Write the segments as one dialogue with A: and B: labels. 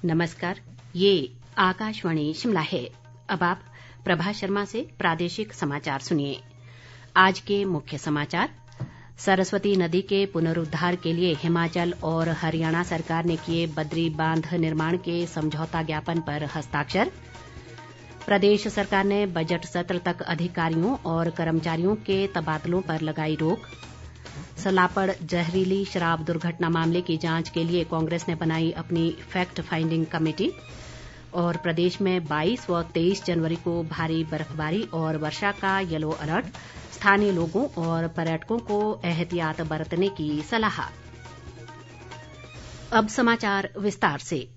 A: नमस्कार, ये आकाशवाणी शिमला है। अब आप प्रभा शर्मा से प्रादेशिक समाचार सुनिए। आज के मुख्य समाचार। सरस्वती नदी के पुनरुद्धार के लिए हिमाचल और हरियाणा सरकार ने किए बद्री बांध निर्माण के समझौता ज्ञापन पर हस्ताक्षर। प्रदेश सरकार ने बजट सत्र तक अधिकारियों और कर्मचारियों के तबादलों पर लगाई रोक। सलापड़ जहरीली शराब दुर्घटना मामले की जांच के लिए कांग्रेस ने बनाई अपनी फैक्ट फाइंडिंग कमेटी। और प्रदेश में 22 व 23 जनवरी को भारी बर्फबारी और वर्षा का येलो अलर्ट, स्थानीय लोगों और पर्यटकों को एहतियात बरतने की सलाह। अब समाचार विस्तार से।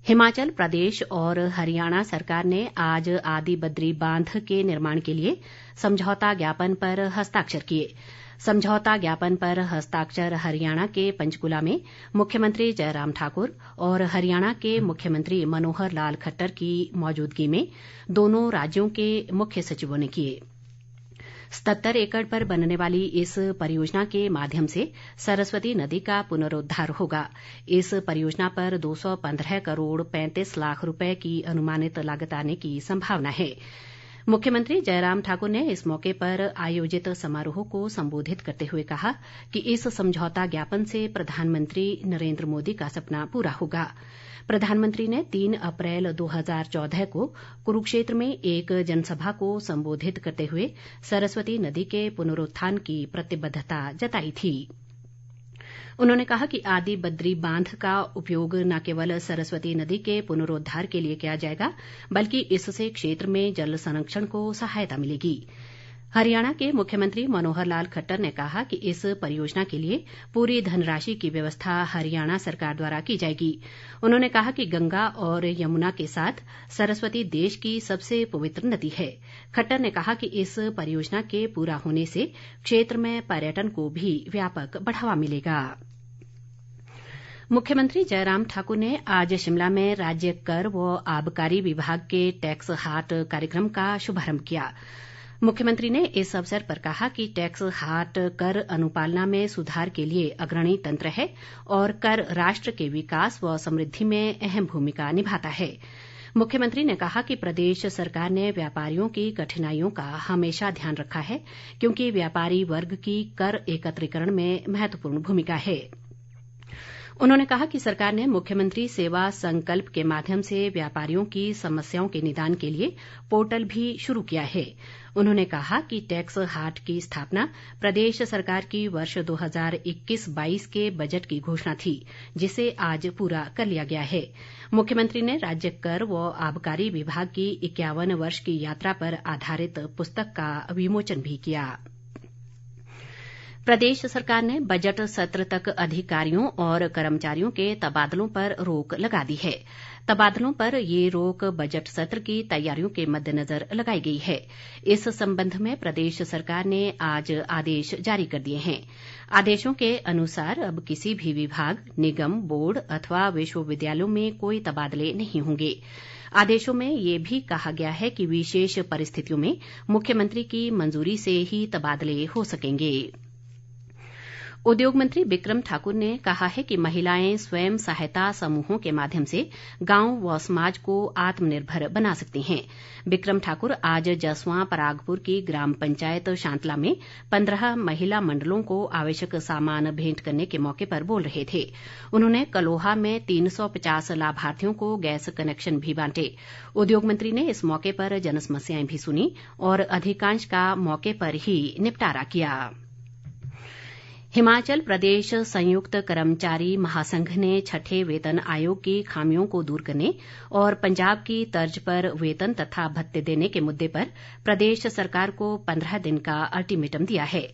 A: हिमाचल प्रदेश और हरियाणा सरकार ने आज आदि बद्री बांध के निर्माण के लिए समझौता ज्ञापन पर हस्ताक्षर किए। समझौता ज्ञापन पर हस्ताक्षर हरियाणा के पंचकुला में मुख्यमंत्री जयराम ठाकुर और हरियाणा के मुख्यमंत्री मनोहर लाल खट्टर की मौजूदगी में दोनों राज्यों के मुख्य सचिवों ने किए। 77 एकड़ पर बनने वाली इस परियोजना के माध्यम से सरस्वती नदी का पुनरुद्धार होगा। इस परियोजना पर 215 करोड़ 35 लाख रुपए की अनुमानित लागत आने की संभावना है। मुख्यमंत्री जयराम ठाकुर ने इस मौके पर आयोजित समारोह को संबोधित करते हुए कहा कि इस समझौता ज्ञापन से प्रधानमंत्री नरेंद्र मोदी का सपना पूरा होगा। प्रधानमंत्री ने 3 अप्रैल 2014 को कुरुक्षेत्र में एक जनसभा को संबोधित करते हुए सरस्वती नदी के पुनरुत्थान की प्रतिबद्धता जताई थी। उन्होंने कहा कि आदि बद्री बांध का उपयोग न केवल सरस्वती नदी के पुनरुद्धार के लिए किया जाएगा, बल्कि इससे क्षेत्र में जल संरक्षण को सहायता मिलेगी। हरियाणा के मुख्यमंत्री मनोहर लाल खट्टर ने कहा कि इस परियोजना के लिए पूरी धनराशि की व्यवस्था हरियाणा सरकार द्वारा की जाएगी। उन्होंने कहा कि गंगा और यमुना के साथ सरस्वती देश की सबसे पवित्र नदी है। खट्टर ने कहा कि इस परियोजना के पूरा होने से क्षेत्र में पर्यटन को भी व्यापक बढ़ावा मिलेगा। मुख्यमंत्री जयराम ठाकुर ने आज शिमला में राज्य कर व आबकारी विभाग के टैक्स हाट कार्यक्रम का शुभारंभ किया। मुख्यमंत्री ने इस अवसर पर कहा कि टैक्स हाट कर अनुपालना में सुधार के लिए अग्रणी तंत्र है और कर राष्ट्र के विकास व समृद्धि में अहम भूमिका निभाता है। मुख्यमंत्री ने कहा कि प्रदेश सरकार ने व्यापारियों की कठिनाइयों का हमेशा ध्यान रखा है, क्योंकि व्यापारी वर्ग की कर एकत्रीकरण में महत्वपूर्ण भूमिका है। उन्होंने कहा कि सरकार ने मुख्यमंत्री सेवा संकल्प के माध्यम से व्यापारियों की समस्याओं के निदान के लिए पोर्टल भी शुरू किया है। उन्होंने कहा कि टैक्स हाट की स्थापना प्रदेश सरकार की वर्ष 2021-22 के बजट की घोषणा थी, जिसे आज पूरा कर लिया गया है। मुख्यमंत्री ने राज्य कर व आबकारी विभाग की 51 वर्ष की यात्रा पर आधारित पुस्तक का विमोचन भी किया। प्रदेश सरकार ने बजट सत्र तक अधिकारियों और कर्मचारियों के तबादलों पर रोक लगा दी है। तबादलों पर ये रोक बजट सत्र की तैयारियों के मद्देनजर लगाई गई है। इस संबंध में प्रदेश सरकार ने आज आदेश जारी कर दिए हैं। आदेशों के अनुसार अब किसी भी विभाग, निगम, बोर्ड अथवा विश्वविद्यालयों में कोई तबादले नहीं होंगे। आदेशों में ये भी कहा गया है कि विशेष परिस्थितियों में मुख्यमंत्री की मंजूरी से ही तबादले हो सकेंगे। उद्योग मंत्री बिक्रम ठाकुर ने कहा है कि महिलाएं स्वयं सहायता समूहों के माध्यम से गांव व समाज को आत्मनिर्भर बना सकती हैं। बिक्रम ठाकुर आज जसवां परागपुर की ग्राम पंचायत शांतला में 15 महिला मंडलों को आवश्यक सामान भेंट करने के मौके पर बोल रहे थे। उन्होंने कलोहा में 350 लाभार्थियों को गैस कनेक्शन भी बांटे। उद्योग मंत्री ने इस मौके पर जनसमस्याएं भी सुनी और अधिकांश का मौके पर ही निपटारा किया। हिमाचल प्रदेश संयुक्त कर्मचारी महासंघ ने छठे वेतन आयोग की खामियों को दूर करने और पंजाब की तर्ज पर वेतन तथा भत्ते देने के मुद्दे पर प्रदेश सरकार को 15 दिन का अल्टीमेटम दिया है।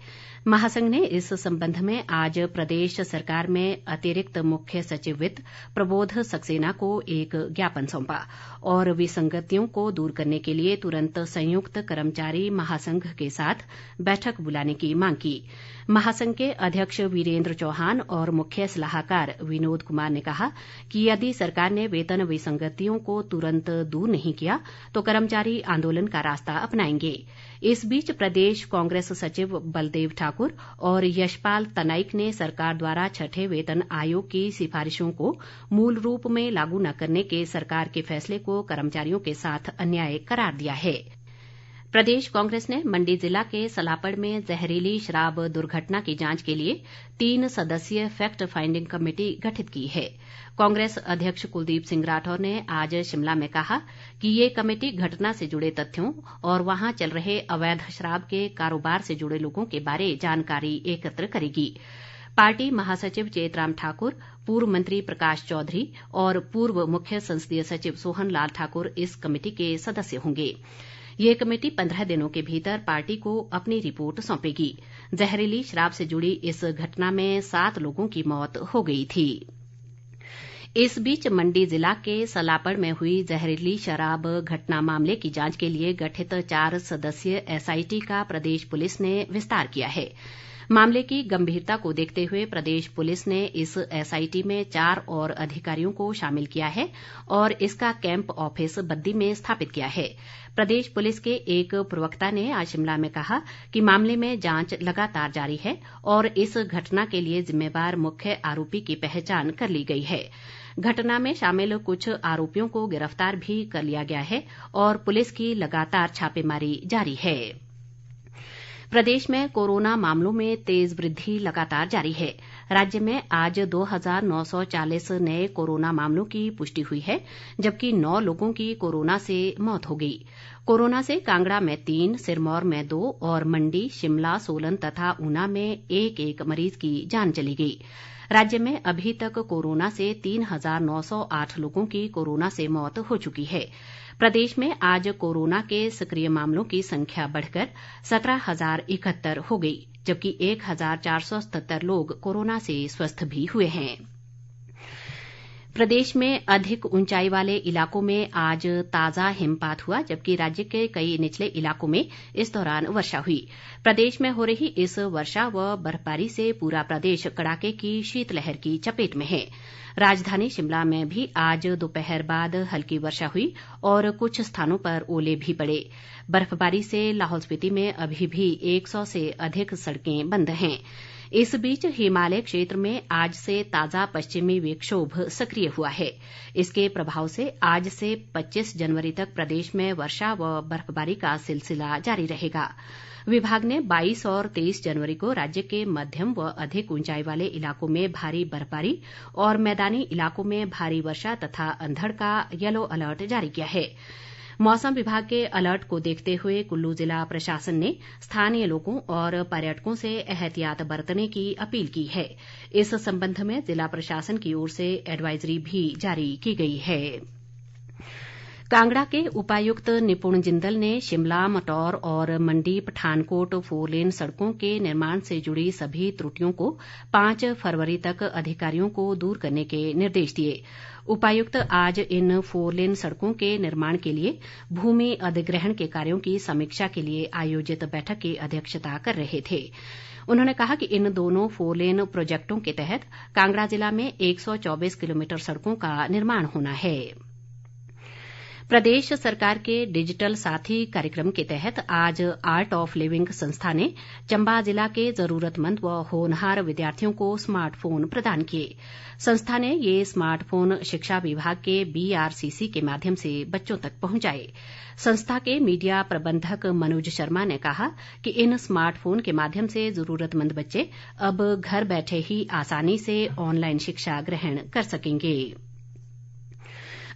A: महासंघ ने इस संबंध में आज प्रदेश सरकार में अतिरिक्त मुख्य सचिव वित्त प्रबोध सक्सेना को एक ज्ञापन सौंपा और विसंगतियों को दूर करने के लिए तुरंत संयुक्त कर्मचारी महासंघ के साथ बैठक बुलाने की मांग की। महासंघ के अध्यक्ष वीरेंद्र चौहान और मुख्य सलाहकार विनोद कुमार ने कहा कि यदि सरकार ने वेतन विसंगतियों को तुरंत दूर नहीं किया तो कर्मचारी आंदोलन का रास्ता अपनाएंगे। इस बीच प्रदेश कांग्रेस सचिव बलदेव ठाकुर और यशपाल तनाइक ने सरकार द्वारा छठे वेतन आयोग की सिफारिशों को मूल रूप में लागू न करने के सरकार के फैसले को कर्मचारियों के साथ अन्याय करार दिया है। प्रदेश कांग्रेस ने मंडी जिला के सलापड़ में जहरीली शराब दुर्घटना की जांच के लिए 3 सदस्यीय फैक्ट फाइंडिंग कमेटी गठित की है। कांग्रेस अध्यक्ष कुलदीप सिंह राठौर ने आज शिमला में कहा कि ये कमेटी घटना से जुड़े तथ्यों और वहां चल रहे अवैध शराब के कारोबार से जुड़े लोगों के बारे जानकारी एकत्र करेगी। पार्टी महासचिव चेतराम ठाकुर, पूर्व मंत्री प्रकाश चौधरी और पूर्व मुख्य संसदीय सचिव सोहन लाल ठाकुर इस कमेटी के सदस्य होंगे। ये कमेटी 15 दिनों के भीतर पार्टी को अपनी रिपोर्ट सौंपेगी। जहरीली शराब से जुड़ी इस घटना में 7 लोगों की मौत हो गई थी। इस बीच मंडी जिला के सलापड़ में हुई जहरीली शराब घटना मामले की जांच के लिए गठित 4 सदस्यीय एसआईटी का प्रदेश पुलिस ने विस्तार किया है। मामले की गंभीरता को देखते हुए प्रदेश पुलिस ने इस एसआईटी में 4 और अधिकारियों को शामिल किया है और इसका कैंप ऑफिस बद्दी में स्थापित किया है। प्रदेश पुलिस के एक प्रवक्ता ने आज शिमला में कहा कि मामले में जांच लगातार जारी है और इस घटना के लिए जिम्मेवार मुख्य आरोपी की पहचान कर ली गई है। घटना में शामिल कुछ आरोपियों को गिरफ्तार भी कर लिया गया है और पुलिस की लगातार छापेमारी जारी है। प्रदेश में कोरोना मामलों में तेज वृद्धि लगातार जारी है। राज्य में आज 2940 नए कोरोना मामलों की पुष्टि हुई है, जबकि 9 लोगों की कोरोना से मौत हो गई। कोरोना से कांगड़ा में 3, सिरमौर में 2 और मंडी, शिमला, सोलन तथा ऊना में 1-1 मरीज की जान चली गई। राज्य में अभी तक कोरोना से 3908 लोगों की कोरोना से मौत हो चुकी है। प्रदेश में आज कोरोना के सक्रिय मामलों की संख्या बढ़कर 17,071 हो गई, जबकि 1,477 लोग कोरोना से स्वस्थ भी हुए हैं। प्रदेश में अधिक ऊंचाई वाले इलाकों में आज ताजा हिमपात हुआ, जबकि राज्य के कई निचले इलाकों में इस दौरान वर्षा हुई। प्रदेश में हो रही इस वर्षा व बर्फबारी से पूरा प्रदेश कड़ाके की शीतलहर की चपेट में है। राजधानी शिमला में भी आज दोपहर बाद हल्की वर्षा हुई और कुछ स्थानों पर ओले भी पड़े। बर्फबारी से लाहौल स्पीति में अभी भी 100 से अधिक सड़कें बंद हैं। इस बीच हिमालय क्षेत्र में आज से ताजा पश्चिमी विक्षोभ सक्रिय हुआ है। इसके प्रभाव से आज से 25 जनवरी तक प्रदेश में वर्षा व बर्फबारी का सिलसिला जारी रहेगा। विभाग ने 22 और 23 जनवरी को राज्य के मध्यम व अधिक ऊंचाई वाले इलाकों में भारी बर्फबारी और मैदानी इलाकों में भारी वर्षा तथा अंधड़ का येलो अलर्ट जारी किया है। मौसम विभाग के अलर्ट को देखते हुए कुल्लू जिला प्रशासन ने स्थानीय लोगों और पर्यटकों से एहतियात बरतने की अपील की है। इस संबंध में जिला प्रशासन की ओर से एडवाइजरी भी जारी की गई है। कांगड़ा के उपायुक्त निपुण जिंदल ने शिमला, मटौर और मंडी पठानकोट 4 लेन सड़कों के निर्माण से जुड़ी सभी त्रुटियों को 5 फरवरी तक अधिकारियों को दूर करने के निर्देश दिए। उपायुक्त आज इन 4 लेन सड़कों के निर्माण के लिए भूमि अधिग्रहण के कार्यों की समीक्षा के लिए आयोजित बैठक की अध्यक्षता कर रहे थे। उन्होंने कहा कि इन दोनों 4 लेन प्रोजेक्टों के तहत कांगड़ा जिला में 124 किलोमीटर सड़कों का निर्माण होना है। प्रदेश सरकार के डिजिटल साथी कार्यक्रम के तहत आज आर्ट ऑफ लिविंग संस्था ने चंबा जिला के जरूरतमंद व होनहार विद्यार्थियों को स्मार्टफोन प्रदान किए। संस्था ने ये स्मार्टफोन शिक्षा विभाग के BRCC के माध्यम से बच्चों तक पहुंचाए। संस्था के मीडिया प्रबंधक मनोज शर्मा ने कहा कि इन स्मार्टफोन के माध्यम से जरूरतमंद बच्चे अब घर बैठे ही आसानी से ऑनलाइन शिक्षा ग्रहण कर सकेंगे।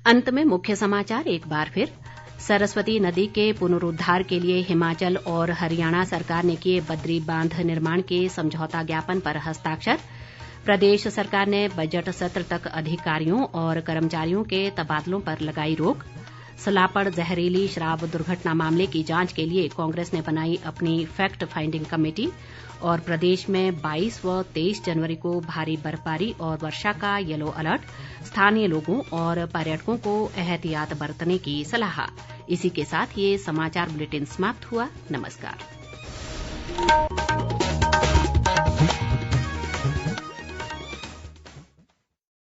A: अंत में मुख्य समाचार एक बार फिर। सरस्वती नदी के पुनरुद्धार के लिए हिमाचल और हरियाणा सरकार ने किए बद्री बांध निर्माण के समझौता ज्ञापन पर हस्ताक्षर। प्रदेश सरकार ने बजट सत्र तक अधिकारियों और कर्मचारियों के तबादलों पर लगाई रोक। सलापड़ जहरीली शराब दुर्घटना मामले की जांच के लिए कांग्रेस ने बनाई अपनी फैक्ट फाइंडिंग कमेटी। और प्रदेश में 22 व 23 जनवरी को भारी बर्फबारी और वर्षा का येलो अलर्ट, स्थानीय लोगों और पर्यटकों को एहतियात बरतने की सलाह। इसी के साथ ये समाचार बुलेटिन समाप्त हुआ। नमस्कार।